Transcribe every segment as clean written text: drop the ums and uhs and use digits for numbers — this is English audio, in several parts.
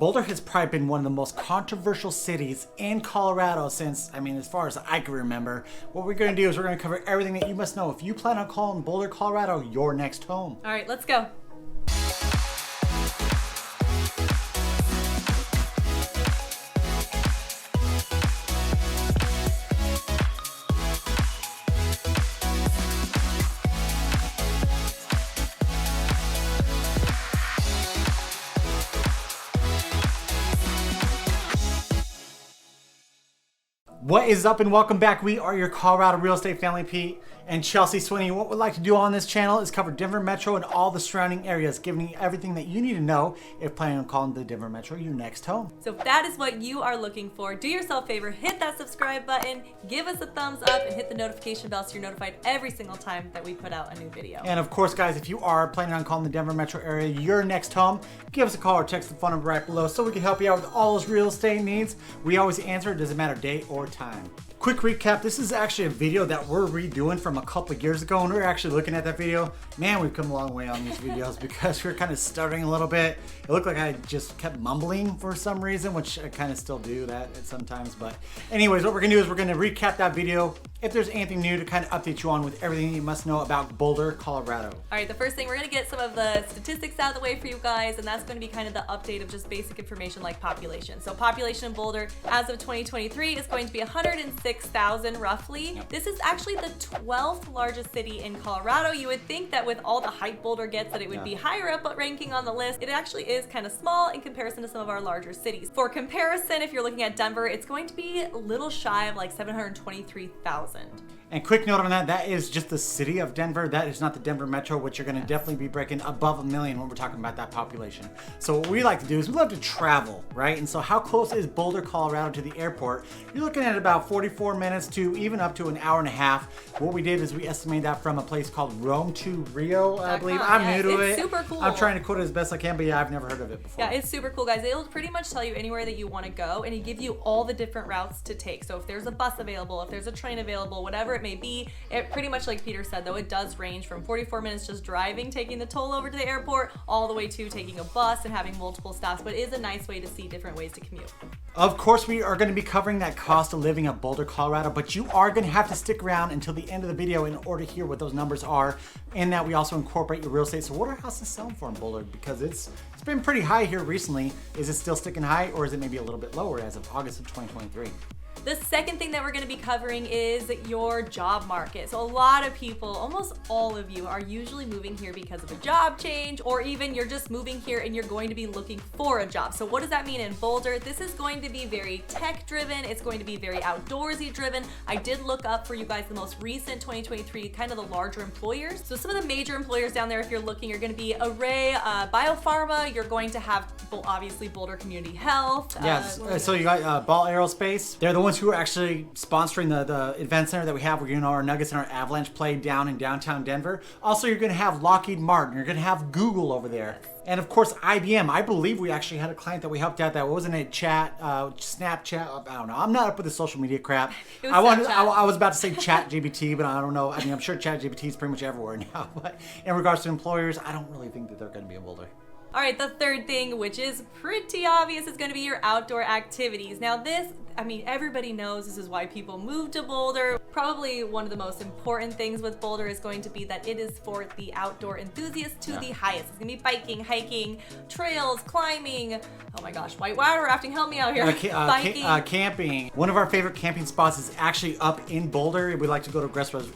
Boulder has probably been one of the most controversial cities in Colorado since, as far as I can remember. What we're going to do is we're going to cover everything that you must know if you plan on calling Boulder, Colorado your next home. All right, let's go. What is up and welcome back. We are your Colorado real estate family, Pete and Chelsea Sweeney. What we'd like to do on this channel is cover Denver Metro and all the surrounding areas, giving you everything that you need to know if planning on calling the Denver Metro your next home. So if that is what you are looking for, do yourself a favor, hit that subscribe button, give us a thumbs up, and hit the notification bell so you're notified every single time that we put out a new video. And of course, guys, if you are planning on calling the Denver Metro area your next home, give us a call or text the phone number right below so we can help you out with all those real estate needs. We always answer, it doesn't matter day or time. Quick recap, this is actually a video that we're redoing from a couple of years ago, and we're actually looking at that video. Man, we've come a long way on these videos because we're kind of stuttering a little bit. It looked like I just kept mumbling for some reason, which I kind of still do that sometimes. But anyways, what we're gonna do is we're gonna recap that video. If there's anything new to kind of update you on with everything you must know about Boulder, Colorado. All right, the first thing, we're gonna get some of the statistics out of the way for you guys, and that's gonna be kind of the update of just basic information like population. So population in Boulder as of 2023 is going to be 106,000 roughly. Yep. This is actually the 12th largest city in Colorado. You would think that with all the hype Boulder gets that it would be higher up ranking on the list. It actually is kind of small in comparison to some of our larger cities. For comparison, if you're looking at Denver, it's going to be a little shy of like 723,000. And quick note on that, that is just the city of Denver. That is not the Denver Metro, which you're gonna definitely be breaking above 1 million when we're talking about that population. So what we like to do is we love to travel, right? And so how close is Boulder, Colorado to the airport? You're looking at about 44 minutes to even up to an hour and a half. What we did is we estimated that from a place called Rome to Rio, I believe. I'm new to it. It's super cool. I'm trying to quote it as best I can, but yeah, I've never heard of it before. Yeah, it's super cool, guys. It'll pretty much tell you anywhere that you want to go, and it give you all the different routes to take. So if there's a bus available, if there's a train available, whatever it may be, it pretty much, like Peter said, though, it does range from 44 minutes just driving, taking the toll over to the airport, all the way to taking a bus and having multiple stops. But it is a nice way to see different ways to commute. Of course, we are going to be covering that cost of living of Boulder, Colorado, but you are going to have to stick around until the end of the video in order to hear what those numbers are, and that we also incorporate your real estate. So what are houses selling for in Boulder? Because it's been pretty high here recently. Is it still sticking high, or is it maybe a little bit lower as of August of 2023? The second thing that we're going to be covering is your job market. So a lot of people, almost all of you, are usually moving here because of a job change, or even you're just moving here and you're going to be looking for a job. So what does that mean in Boulder? This is going to be very tech driven. It's going to be very outdoorsy driven. I did look up for you guys the most recent 2023, kind of the larger employers. So some of the major employers down there, if you're looking, you're going to be Array, Biopharma. You're going to have obviously Boulder Community Health. Yes, so you got Ball Aerospace. They're the ones who are actually sponsoring the event center that we have. We're going to our Nuggets and our Avalanche play down in downtown Denver. Also, you're going to have Lockheed Martin. You're going to have Google over there. And of course, IBM. I believe we actually had a client that we helped out that wasn't a Snapchat. I don't know. I'm not up with the social media crap. I was about to say ChatGPT, but I don't know. I'm sure ChatGPT is pretty much everywhere now. But in regards to employers, I don't really think that they're going to be in Boulder. All right, the third thing, which is pretty obvious, is going to be your outdoor activities. Now this, everybody knows this is why people move to Boulder. Probably one of the most important things with Boulder is going to be that it is for the outdoor enthusiasts to the highest. It's going to be biking, hiking, trails, climbing. Oh my gosh, whitewater rafting, help me out here. Biking. Camping. One of our favorite camping spots is actually up in Boulder. We like to go to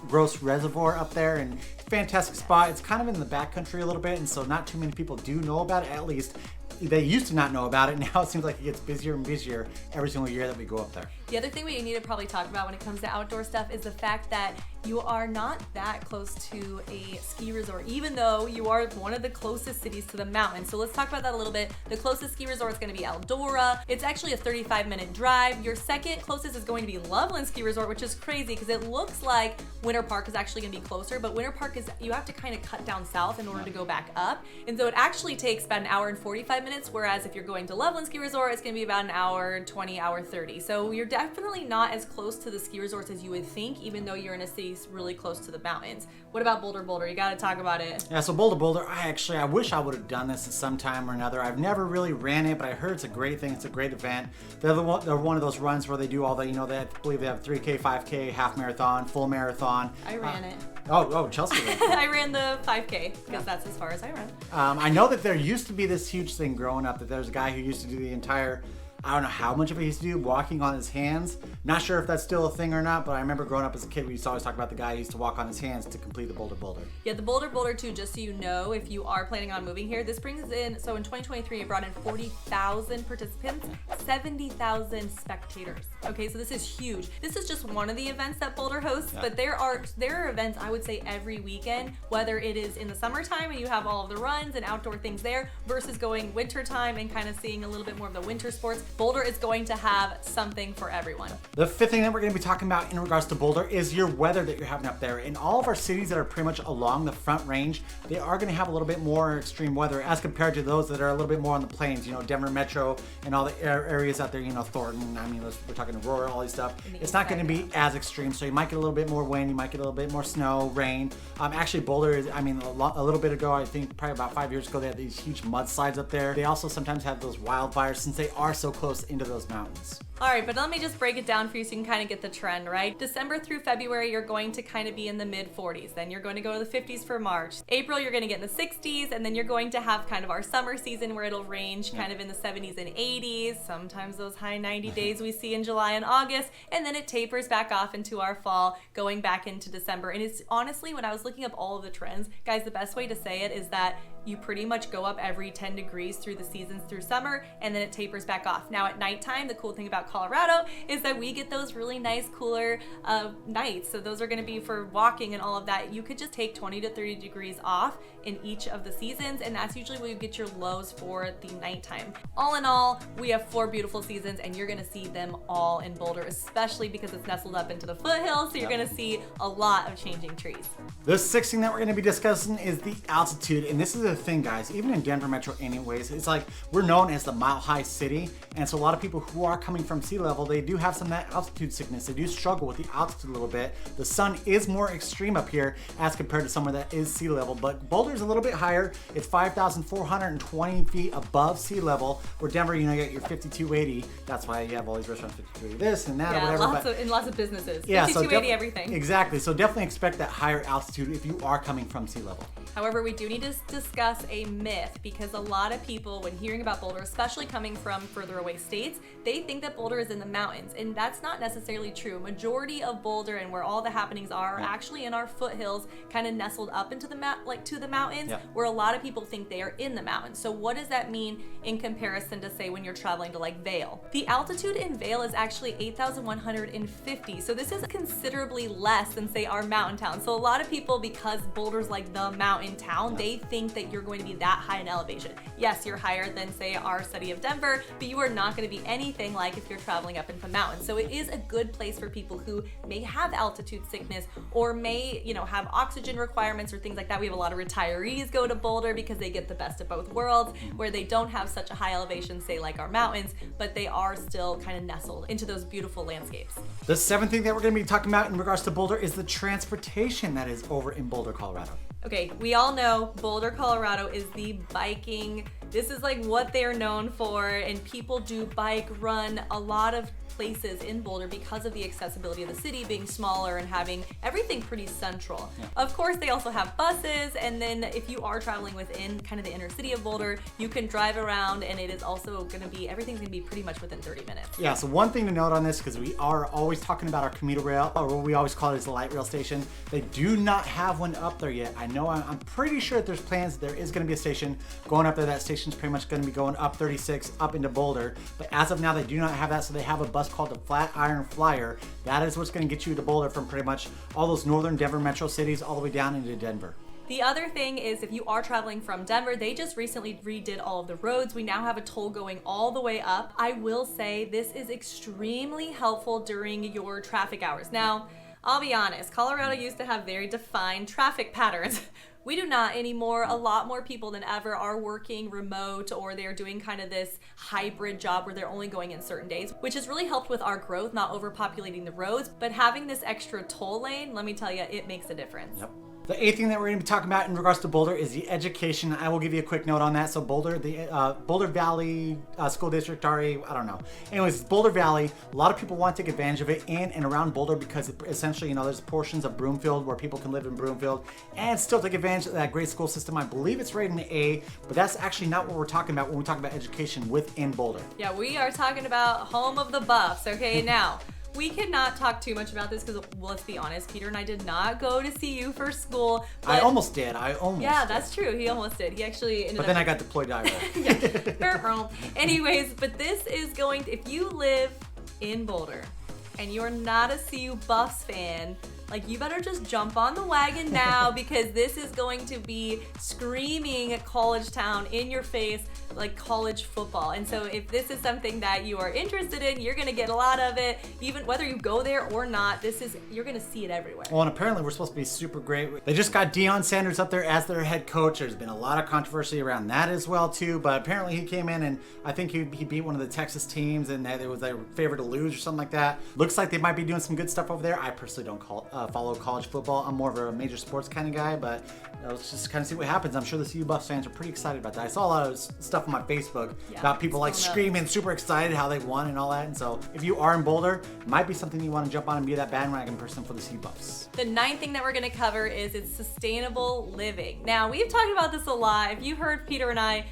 Gross Reservoir up there, and fantastic spot. It's kind of in the backcountry a little bit, and so not too many people do know about it. At least they used to not know about it. Now it seems like it gets busier and busier every single year that we go up there. The other thing we need to probably talk about when it comes to outdoor stuff is the fact that you are not that close to a ski resort, even though you are one of the closest cities to the mountain. So let's talk about that a little bit. The closest ski resort is going to be Eldora. It's actually a 35-minute drive. Your second closest is going to be Loveland Ski Resort, which is crazy because it looks like Winter Park is actually going to be closer, but Winter Park is, you have to kind of cut down south in order to go back up. And so it actually takes about an hour and 45 minutes, whereas if you're going to Loveland Ski Resort, it's going to be about an hour 20, hour 30. So you're definitely not as close to the ski resorts as you would think, even though you're in a city really close to the mountains. What about Boulder? You gotta talk about it. Yeah, so Boulder, I wish I would have done this at some time or another. I've never really ran it, but I heard it's a great thing. It's a great event. They're one of those runs where they do all the, I believe they have 3K, 5K, half marathon, full marathon. I ran it. Oh, Chelsea ran. I ran the 5K because that's as far as I ran. I know that there used to be this huge thing growing up that there's a guy who used to do the entire, I don't know how much of it he used to do, walking on his hands. Not sure if that's still a thing or not, but I remember growing up as a kid, we used to always talk about the guy who used to walk on his hands to complete the Boulder. Yeah, the Boulder too, just so you know, if you are planning on moving here, this brings in, so in 2023, it brought in 40,000 participants, 70,000 spectators. Okay, so this is huge. This is just one of the events that Boulder hosts, but there are events, I would say, every weekend, whether it is in the summertime and you have all of the runs and outdoor things there, versus going wintertime and kind of seeing a little bit more of the winter sports. Boulder is going to have something for everyone. The fifth thing that we're going to be talking about in regards to Boulder is your weather that you're having up there. In all of our cities that are pretty much along the front range, they are going to have a little bit more extreme weather as compared to those that are a little bit more on the plains, Denver Metro and all the areas out there, Thornton, we're talking Aurora, all these stuff. It's not going to be as extreme, so you might get a little bit more wind, you might get a little bit more snow, rain. Actually, Boulder is, a little bit ago, I think probably about 5 years ago, they had these huge mudslides up there. They also sometimes have those wildfires since they are so close into those mountains. All right, but let me just break it down for you so you can kind of get the trend, right? December through February, you're going to kind of be in the mid 40s. Then you're going to go to the 50s for March. April, you're going to get in the 60s, and then you're going to have kind of our summer season where it'll range kind of in the 70s and 80s, sometimes those high 90 days we see in July and August, and then it tapers back off into our fall, going back into December. And it's honestly, when I was looking up all of the trends, guys, the best way to say it is that you pretty much go up every 10 degrees through the seasons through summer, and then it tapers back off. Now at nighttime, the cool thing about Colorado is that we get those really nice cooler nights. So those are going to be for walking and all of that. You could just take 20 to 30 degrees off in each of the seasons, and that's usually where you get your lows for the nighttime. All in all, we have 4 beautiful seasons, and you're going to see them all in Boulder, especially because it's nestled up into the foothills, so you're going to see a lot of changing trees. The sixth thing that we're going to be discussing is the altitude, and this is a thing, guys. Even in Denver Metro anyways, it's like we're known as the mile-high city, and so a lot of people who are coming from sea level, they do have some of that altitude sickness. They do struggle with the altitude a little bit. The sun is more extreme up here as compared to somewhere that is sea level, but Boulder is a little bit higher. It's 5,420 feet above sea level, where Denver, you get your 5,280. That's why you have all these restaurants, 5,280 this and that, or whatever. Lots of businesses. Yeah, 5,280 everything. Exactly. So definitely expect that higher altitude if you are coming from sea level. However, we do need to discuss a myth, because a lot of people, when hearing about Boulder, especially coming from further away states, they think that Boulder is in the mountains, and that's not necessarily true. Majority of Boulder and where all the happenings are actually in our foothills, kind of nestled up into the to the mountains, where a lot of people think they are in the mountains. So what does that mean in comparison to, say, when you're traveling to like Vail? The altitude in Vail is actually 8,150, so this is considerably less than, say, our mountain town. So a lot of people, because Boulder's like the mountain town, they think that you're going to be that high in elevation. Yes, you're higher than, say, our city of Denver, but you are not going to be anything like if you're traveling up into the mountains. So it is a good place for people who may have altitude sickness or may, have oxygen requirements or things like that. We have a lot of retirees go to Boulder because they get the best of both worlds, where they don't have such a high elevation, say, like our mountains, but they are still kind of nestled into those beautiful landscapes. The seventh thing that we're going to be talking about in regards to Boulder is the transportation that is over in Boulder, Colorado. Okay, we all know Boulder, Colorado is the biking. This is like what they're known for, and people do bike, run a lot of places in Boulder because of the accessibility of the city being smaller and having everything pretty central. Of course, they also have buses, and then if you are traveling within kind of the inner city of Boulder, you can drive around, and it is also going to be, everything's going to be pretty much within 30 minutes. Yeah, so one thing to note on this, because we are always talking about our commuter rail, or what we always call it is the light rail station. They do not have one up there yet. I know, I'm pretty sure that there's plans, there is going to be a station going up there. That station's pretty much going to be going up 36 up into Boulder, but as of now, they do not have that, so they have a bus called the Flatiron Flyer. That is what's going to get you to Boulder from pretty much all those northern Denver metro cities all the way down into Denver. The other thing is, if you are traveling from Denver, they just recently redid all of the roads. We now have a toll going all the way up. I will say this is extremely helpful during your traffic hours. Now, I'll be honest, Colorado used to have very defined traffic patterns. We do not anymore. A lot more people than ever are working remote, or they're doing kind of this hybrid job where they're only going in certain days, which has really helped with our growth, not overpopulating the roads. But having this extra toll lane, let me tell you, it makes a difference. Yep. The eighth thing that we're going to be talking about in regards to Boulder is the education. I will give you a quick note on that. So Boulder, the Boulder Valley School District, I don't know. Anyways, it's Boulder Valley. A lot of people want to take advantage of it in and around Boulder because it, essentially, there's portions of Broomfield where people can live in Broomfield and still take advantage of that great school system. I believe it's rated an A, but that's actually not what we're talking about when we talk about education within Boulder. Yeah, we are talking about home of the Buffs, okay? Now, we cannot talk too much about this because, let's be honest, Peter and I did not go to CU for school. I almost did. Yeah, that's true. He almost did. He actually ended up... But then I got deployed to Iowa. Anyways, but this is going to... If you live in Boulder and you're not a CU Buffs fan, like, you better just jump on the wagon now because this is going to be screaming college town in your face, like college football. And so if this is something that you are interested in, you're going to get a lot of it. Even whether you go there or not, you're going to see it everywhere. Well, and apparently we're supposed to be super great. They just got Deion Sanders up there as their head coach. There's been a lot of controversy around that as well too, but apparently he came in and I think he beat one of the Texas teams and it was their favorite to lose or something like that. Looks like they might be doing some good stuff over there. I personally don't follow college football. I'm more of a major sports kind of guy, but let's just kind of see what happens. I'm sure the CU Buffs fans are pretty excited about that. I saw a lot of stuff on my Facebook about people like screaming, super excited how they won and all that. And so if you are in Boulder, it might be something you want to jump on and be that bandwagon person for the CU Buffs. The ninth thing that we're going to cover is it's sustainable living. Now, we've talked about this a lot. If you heard Peter and I,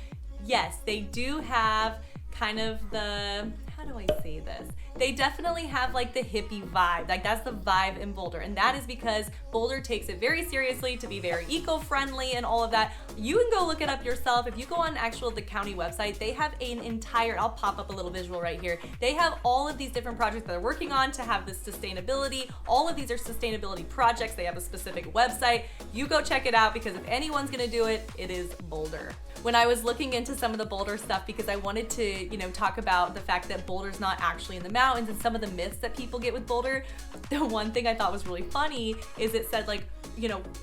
yes, they do have kind of the, how do I say this? They definitely have like the hippie vibe. Like, that's the vibe in Boulder. And that is because Boulder takes it very seriously to be very eco-friendly and all of that. You can go look it up yourself. If you go on the county website, they have an entire, I'll pop up a little visual right here. They have all of these different projects that they're working on to have this sustainability. All of these are sustainability projects. They have a specific website. You go check it out because if anyone's gonna do it, it is Boulder. When I was looking into some of the Boulder stuff, because I wanted to, talk about the fact that Boulder's not actually in the mountains and some of the myths that people get with Boulder, the one thing I thought was really funny is it said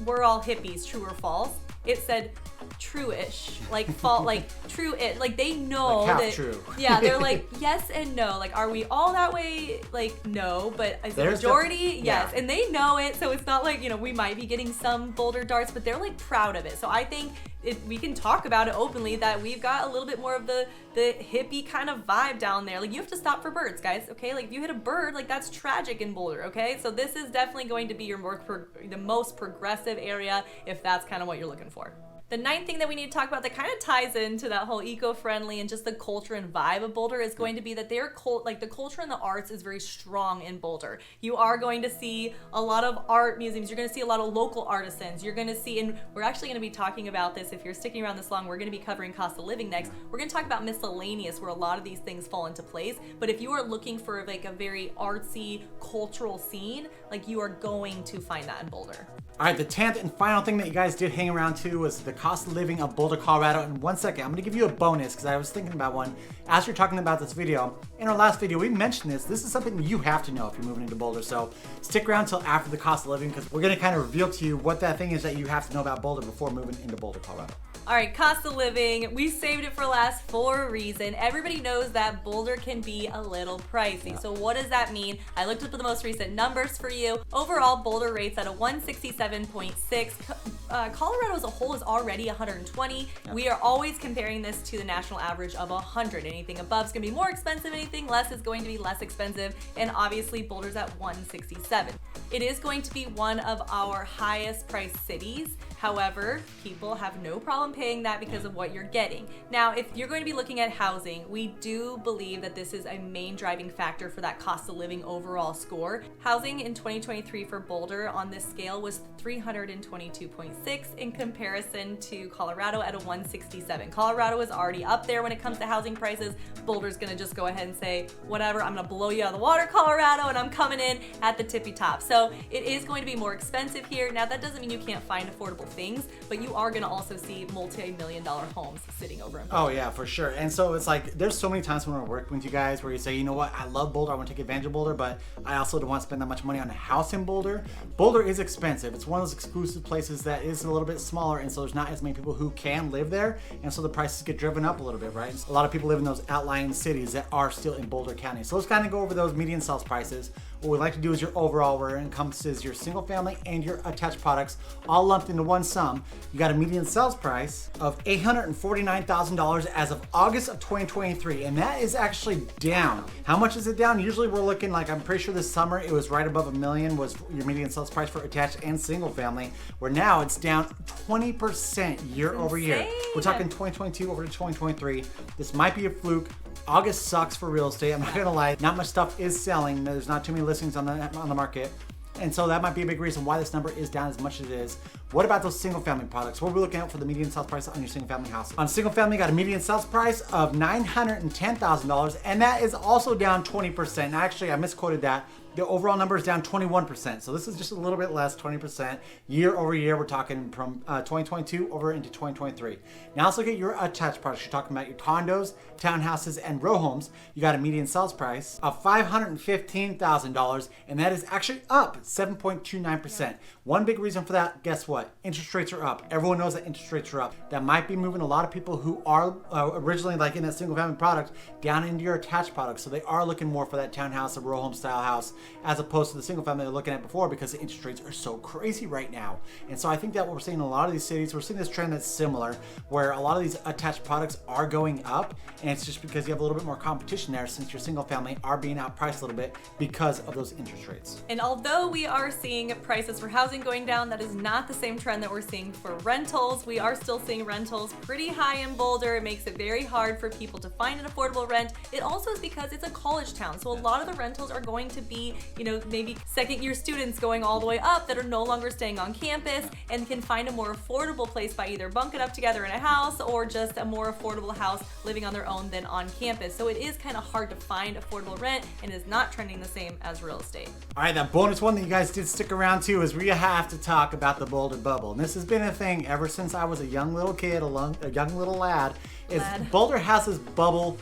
we're all hippies, true or false. It said true-ish, true-ish, like they know like half that. True. Yeah, they're like yes and no. Like, are we all that way? Like, no, but as a majority, yes, and they know it. So it's not like we might be getting some Boulder darts, but they're like proud of it. So I think we can talk about it openly that we've got a little bit more of the hippie kind of vibe down there. Like, you have to stop for birds, guys. Okay, like if you hit a bird, like that's tragic in Boulder. Okay, so this is definitely going to be the most progressive area if that's kind of what you're looking for. The ninth thing that we need to talk about that kind of ties into that whole eco-friendly and just the culture and vibe of Boulder is going to be that the culture and the arts is very strong in Boulder. You are going to see a lot of art museums. You're going to see a lot of local artisans. You're going to see, and we're actually going to be talking about this. If you're sticking around this long, we're going to be covering cost of living next. We're going to talk about miscellaneous, where a lot of these things fall into place. But if you are looking for like a very artsy cultural scene, like, you are going to find that in Boulder. All right, the 10th and final thing that you guys did hang around to was the cost of living of Boulder, Colorado. In 1 second, I'm gonna give you a bonus because I was thinking about one as you're talking about this video. In our last video, we mentioned this. This is something you have to know if you're moving into Boulder. So stick around till after the cost of living because we're gonna kind of reveal to you what that thing is that you have to know about Boulder before moving into Boulder, Colorado. All right, cost of living. We saved it for last for a reason. Everybody knows that Boulder can be a little pricey. Yeah. So what does that mean? I looked up the most recent numbers for you. Overall, Boulder rates at a 167.6. Colorado as a whole is already 120. Yeah. We are always comparing this to the national average of 100. Anything above is going to be more expensive. Anything less is going to be less expensive. And obviously, Boulder's at 167. It is going to be one of our highest priced cities. However, people have no problem paying that because of what you're getting. Now, if you're going to be looking at housing, we do believe that this is a main driving factor for that cost of living overall score. Housing in 2023 for Boulder on this scale was 322.6 in comparison to Colorado at a 167. Colorado is already up there when it comes to housing prices. Boulder's gonna just go ahead and say, whatever, I'm gonna blow you out of the water, Colorado, and I'm coming in at the tippy top. So it is going to be more expensive here. Now, that doesn't mean you can't find affordable things, but you are going to also see multi-million-dollar homes sitting over in Boulder. Oh yeah, for sure. And so it's like there's so many times when I work with you guys where you say, you know what, I love Boulder, I want to take advantage of Boulder, but I also don't want to spend that much money on a house in Boulder. Boulder is expensive. It's one of those exclusive places that is a little bit smaller, and so there's not as many people who can live there, and so the prices get driven up a little bit, right? A lot of people live in those outlying cities that are still in Boulder County. So let's kind of go over those median sales prices. What we like to do is your overall, where it encompasses your single family and your attached products all lumped into one sum. You got a median sales price of $849,000 as of August of 2023, and that is actually down. How much is it down? Usually we're looking like, I'm pretty sure this summer it was right above $1 million was your median sales price for attached and single family, where now it's down 20% year over year. We're talking 2022 over to 2023. This might be a fluke. August sucks for real estate. I'm not gonna lie. Not much stuff is selling. There's not too many listings on the market. And so that might be a big reason why this number is down as much as it is. What about those single family products? What are we looking at for the median sales price on your single family house? On single family, you got a median sales price of $910,000, and that is also down 20%. Now, actually, I misquoted that. The overall number is down 21%. So this is just a little bit less, 20%. Year over year, we're talking from 2022 over into 2023. Now let's look at your attached products. You're talking about your condos, townhouses, and row homes. You got a median sales price of $515,000, and that is actually up 7.29%. One big reason for that, guess what? Interest rates are up. Everyone knows that interest rates are up. That might be moving a lot of people who are originally like in that single family product down into your attached products. So they are looking more for that townhouse or row home style house, as opposed to the single family they're looking at before, because the interest rates are so crazy right now. And so I think that what we're seeing in a lot of these cities, we're seeing this trend that's similar, where a lot of these attached products are going up, and it's just because you have a little bit more competition there, since your single family are being outpriced a little bit because of those interest rates. And although we are seeing prices for housing going down, that is not the same trend that we're seeing for rentals. We are still seeing rentals pretty high in Boulder. It makes it very hard for people to find an affordable rent. It also is because it's a college town, so a lot of the rentals are going to be, you know, maybe second year students going all the way up that are no longer staying on campus and can find a more affordable place by either bunking up together in a house or just a more affordable house living on their own than on campus. So it is kind of hard to find affordable rent, and is not trending the same as real estate. All right, that bonus one that you guys did stick around to is we have to talk about the Boulder bubble. And this has been a thing ever since I was a young little kid, a young little lad. Boulder has this bubble.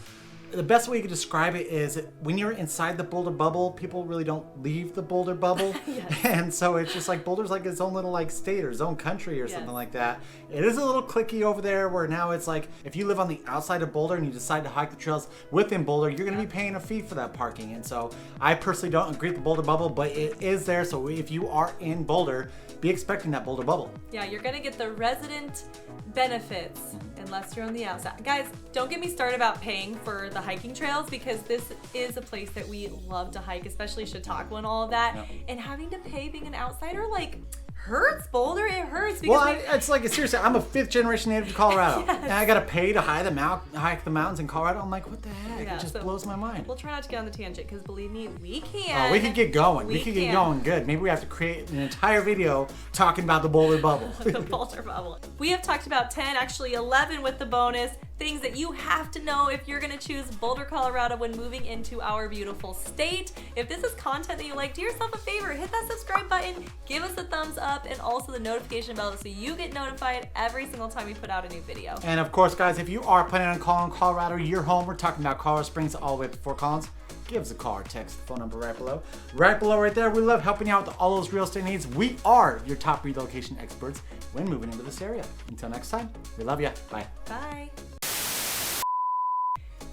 The best way you could describe it is when you're inside the Boulder bubble, people really don't leave the Boulder bubble. Yes. And so it's just like Boulder's like its own little like state or its own country or something like that. It is a little cliquey over there, where now it's like if you live on the outside of Boulder and you decide to hike the trails within Boulder, you're going to be paying a fee for that parking. And so I personally don't agree with the Boulder bubble, but it is there. So if you are in Boulder, be expecting that Boulder bubble. Yeah, you're going to get the resident benefits unless you're on the outside. Guys, don't get me started about paying for the hiking trails, because this is a place that we love to hike, especially Chautauqua and all of that. Yep. And having to pay being an outsider, like, hurts, Boulder. It hurts. Because it's like, seriously, I'm a 5th generation native of Colorado. Yes. And I got to pay to hike the mountains in Colorado. I'm like, what the heck? Yeah, it just blows my mind. We'll try not to get on the tangent, because believe me, we can. Oh, we could get going. We could get going good. Maybe we have to create an entire video talking about the Boulder bubble. The Boulder bubble. We have talked about 10, actually 11 with the bonus, things that you have to know if you're going to choose Boulder, Colorado when moving into our beautiful state. If this is content that you like, do yourself a favor, hit that subscribe button, give us a thumbs up, and also the notification bell so you get notified every single time we put out a new video. And of course, guys, if you are planning on calling Colorado your home, we're talking about Colorado Springs all the way up to Fort Collins, give us a call or text the phone number right below. Right below right there. We love helping you out with all those real estate needs. We are your top relocation experts when moving into this area. Until next time, we love you. Bye. Bye.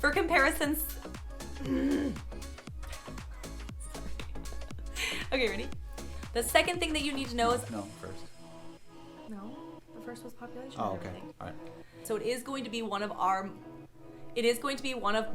For comparisons... Okay, ready? The second thing that you need to know is... No, first. No, the first was population. Oh, okay. All right. So it is going to be one of our... It is going to be one of...